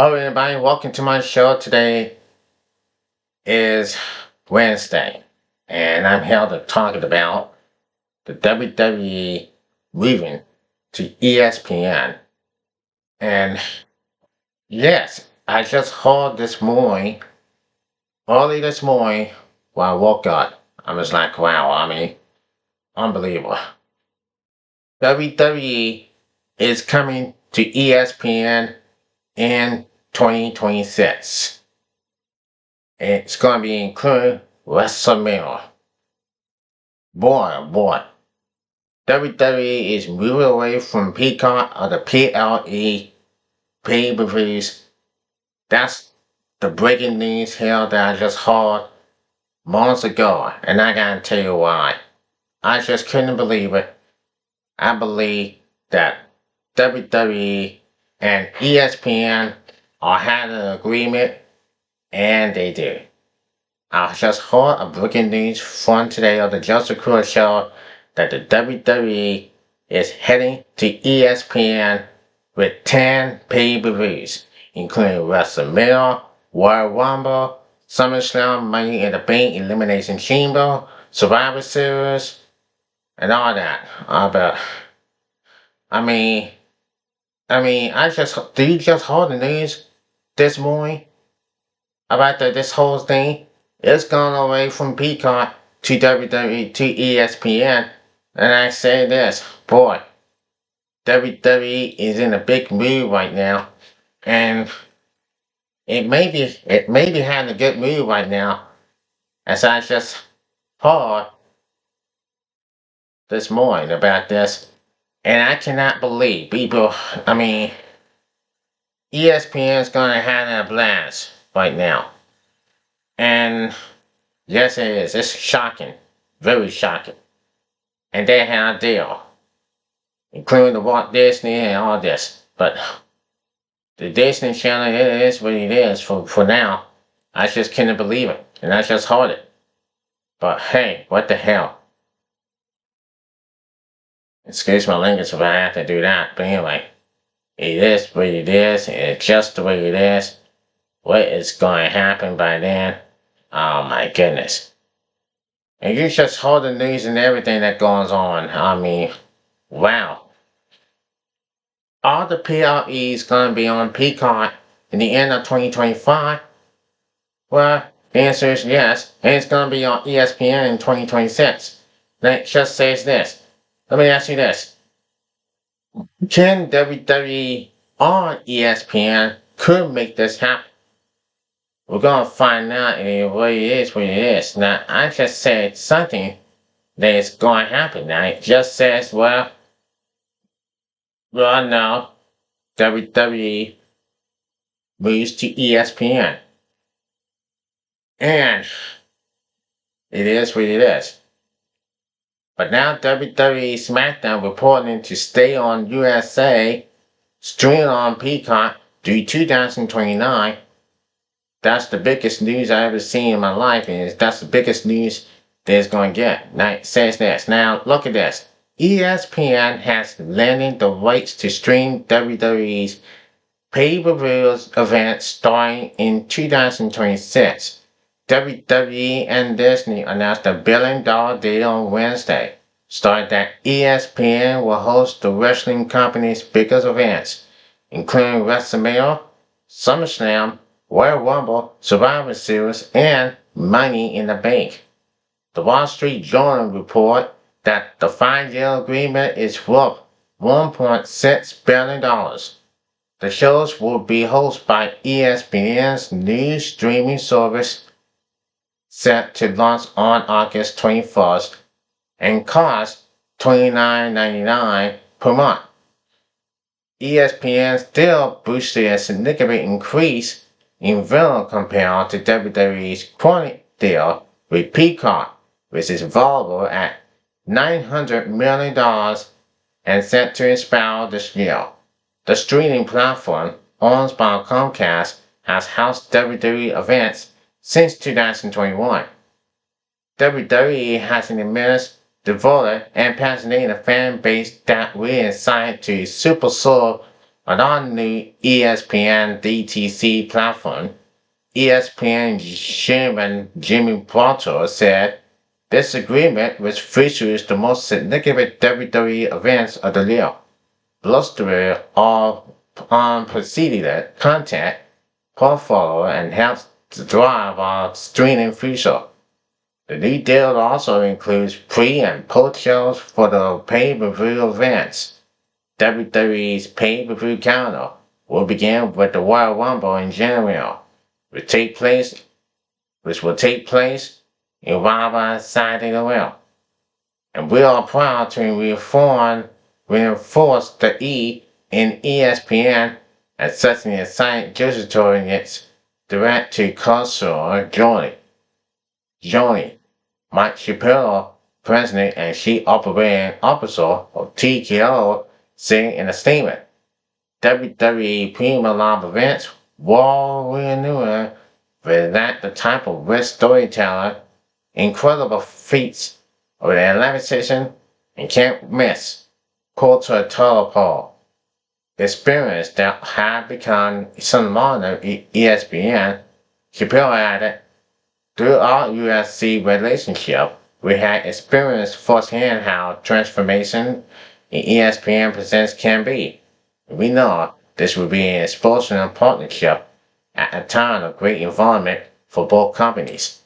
Hello everybody, welcome to my show. Today is Wednesday, and I'm here to talk about the WWE moving to ESPN. And yes, I just heard early this morning, when I woke up, I was like, wow, unbelievable. WWE is coming to ESPN in 2026. It's going to be including WrestleMania. Boy, oh boy. WWE is moving away from Peacock or the PLE pay-per-views. That's the breaking news here that I just heard months ago, and I gotta tell you why. I just couldn't believe it. I believe that WWE and ESPN are having an agreement, and they do. I just heard a breaking news from today on the Joseph Crudup Show that the WWE is heading to ESPN with 10 pay-per-views, including WrestleMania, Royal Rumble, SummerSlam, Money in the Bank, Elimination Chamber, Survivor Series, and all that. I mean, do you just heard the news this morning about this whole thing? It's gone away from Peacock to WWE to ESPN, and I say this, boy, WWE is in a big move right now, and it may be having a good move right now, as I just heard this morning about this, and I cannot believe people. ESPN is gonna have a blast right now, and yes, it is. It's shocking, very shocking. And they had a deal, including the Walt Disney and all this. But the Disney Channel, it is what it is for now. I just couldn't believe it, and I just heard it. But hey, what the hell? Excuse my language if I have to do that. But anyway, it is what it is. It's just the way it is. What is going to happen by then? Oh my goodness. And you just heard the news and everything that goes on. Wow. Are the PLEs going to be on Peacock in the end of 2025? Well, the answer is yes, and it's going to be on ESPN in 2026. Then it just says this. Let me ask you this. Can WWE on ESPN could make this happen? We're going to find out what it is. Now, I just said something that is going to happen. Now, it just says, well, no, WWE moves to ESPN. And it is what it is. But now WWE SmackDown reporting to stay on USA, stream on Peacock through 2029. That's the biggest news I ever seen in my life, and that's the biggest news there's going to get. Now it says this. Now look at this. ESPN has landed the rights to stream WWE's pay-per-view events starting in 2026. WWE and Disney announced a $1 billion deal on Wednesday, starting that ESPN will host the wrestling company's biggest events, including WrestleMania, SummerSlam, Royal Rumble, Survivor Series, and Money in the Bank. The Wall Street Journal report that the 5-year agreement is worth $1.6 billion. The shows will be hosted by ESPN's new streaming service set to launch on August 21st and cost $29.99 per month. ESPN still boosted a significant increase in value compared to WWE's current deal with Peacock, which is valuable at $900 million and set to expire this year. The streaming platform, owned by Comcast, has housed WWE events since 2021. WWE has an immense, devoted, and passionate fan base that we incite to super serve On our new ESPN DTC platform, ESPN chairman Jimmy Porter said this agreement, which features the most significant WWE events of the year, blustering all unprecedented content portfolio and helps to drive our streaming future. The new deal also includes pre and post shows for the pay-per-view events. WWE's pay-per-view calendar will begin with the Royal Rumble in January, which will take place in Rabat, Saudi Arabia. And we are proud to reinforce the E in ESPN as such an exciting during its direct-to-consumer journey. Mike Shapiro, President and Chief Operating Officer of TKO, said in a statement, WWE Premier Live events will renew with that the type of rich storytelling, incredible feats of the elevation, and can't miss culture teleport experience that have become synonymous with ESPN. Shapiro added, through our UFC relationship, we had experienced firsthand how transformation in ESPN presents can be. We know this will be an exceptional partnership at a time of great involvement for both companies.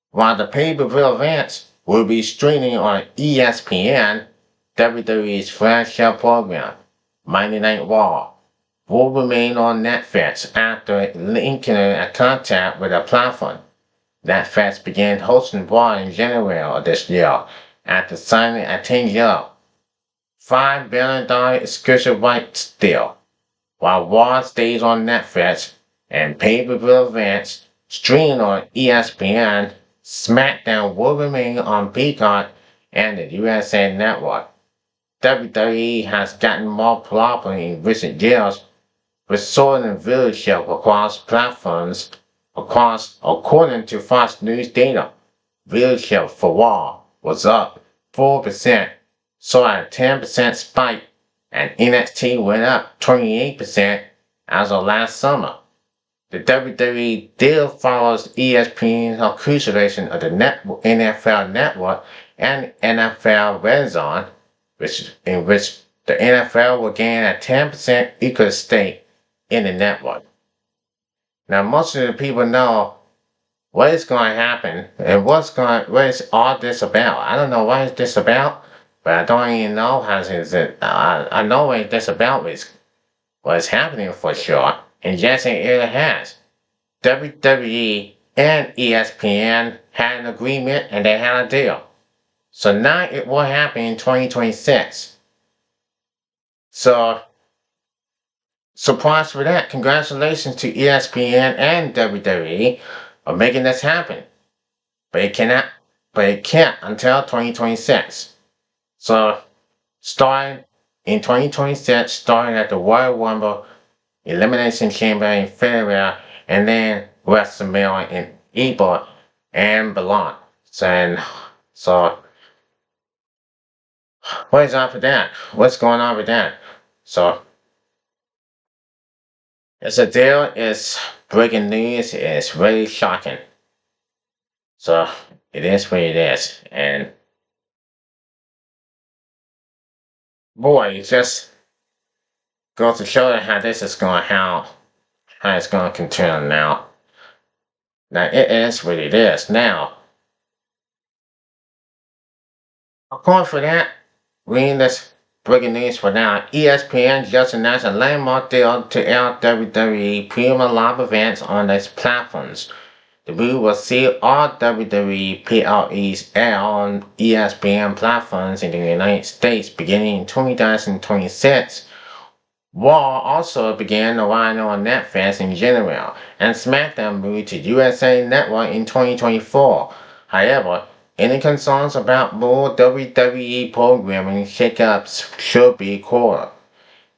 While the pay-per-view events will be streaming on ESPN, WWE's flagship program, Monday Night Raw, will remain on Netflix after linking a contract with the platform. Netflix began hosting Raw in January of this year after signing a 10-year, $5 billion exclusive rights deal. While Raw stays on Netflix and pay-per-view events streamed on ESPN, SmackDown will remain on Peacock and the USA Network. WWE has gotten more popular in recent years, with soaring viewership across platforms. According to Fox News data, viewership for Raw was up 4%, saw a 10% spike, and NXT went up 28% as of last summer. The WWE deal follows ESPN's acquisition of the NFL Network and NFL Red Zone, in which the NFL will gain a 10% equal stake in the network. Now, most of the people know what is going to happen and what is all this about. I don't know what is this about, but I don't even know I know what this about is, what is happening for sure, and yes, it has. WWE and ESPN had an agreement and they had a deal. So now it will happen in 2026. So, surprise for that. Congratulations to ESPN and WWE for making this happen. But it can't until 2026. So, starting in 2026, starting at the Royal Rumble Elimination Chamber in February, and then WrestleMania in April and beyond. So, what is up with that? What's going on with that? So, as a deal is breaking news, it's really shocking. So, it is what it is. And, boy, it just goes to show how this is going, how it's going to continue now. Now, it is what it is. Now, according for that, reading this breaking news for now, ESPN just announced a landmark deal to air WWE Premier Live events on its platforms. The move will see all WWE PLEs air on ESPN platforms in the United States beginning in 2026. Raw also began arriving on Netflix in January, and SmackDown moved to USA Network in 2024. However, any concerns about more WWE programming shakeups should be cooled.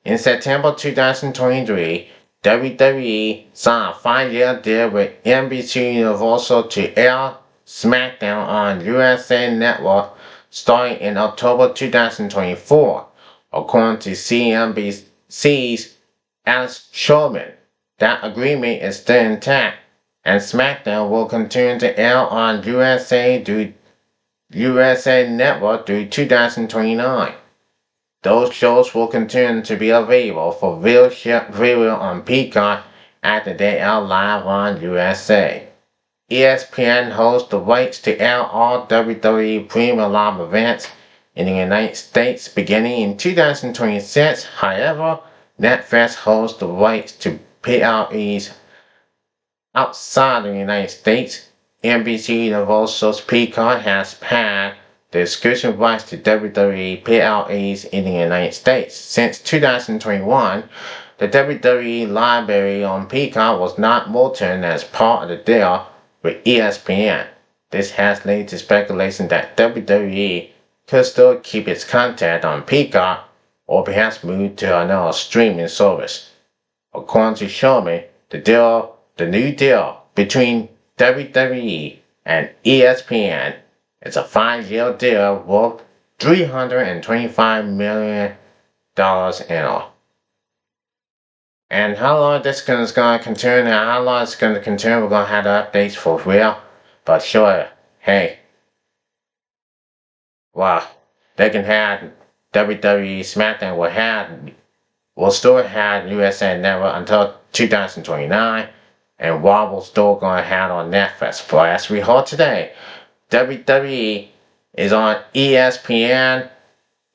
In September 2023, WWE signed a 5-year deal with NBC Universal to air SmackDown on USA Network starting in October 2024, according to sees as showman. That agreement is still intact, and SmackDown will continue to air on USA Network through 2029. Those shows will continue to be available for viewing on Peacock after they air live on USA. ESPN holds the rights to air all WWE Premium Live events in the United States beginning in 2026. However, Netflix holds the rights to PLEs outside the United States. NBC Universal's Peacock has had the exclusive rights to WWE PLEs in the United States. Since 2021, the WWE library on Peacock was not molten as part of the deal with ESPN. This has led to speculation that WWE could still keep its content on Peacock or perhaps move to another streaming service. According to Showman, the new deal between WWE and ESPN is a 5-year deal worth $325 million annually. And how long this is going to continue and how long it's going to continue, we're going to have the updates for real. But sure, hey, well, they can have WWE SmackDown will still have USA Network until 2029, and Raw will still going to have on Netflix. But as we heard today, WWE is on ESPN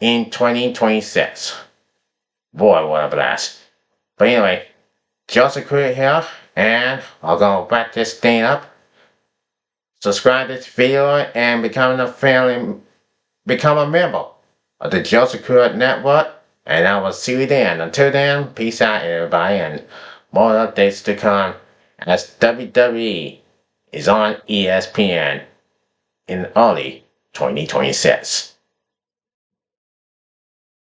in 2026. Boy, what a blast. But anyway, Joseph Crudup here, and I'm going to wrap this thing up. Subscribe to this video and become a member of the Joseph Crudup Network, and I will see you then. Until then, peace out everybody, and more updates to come as WWE is on ESPN in early 2026.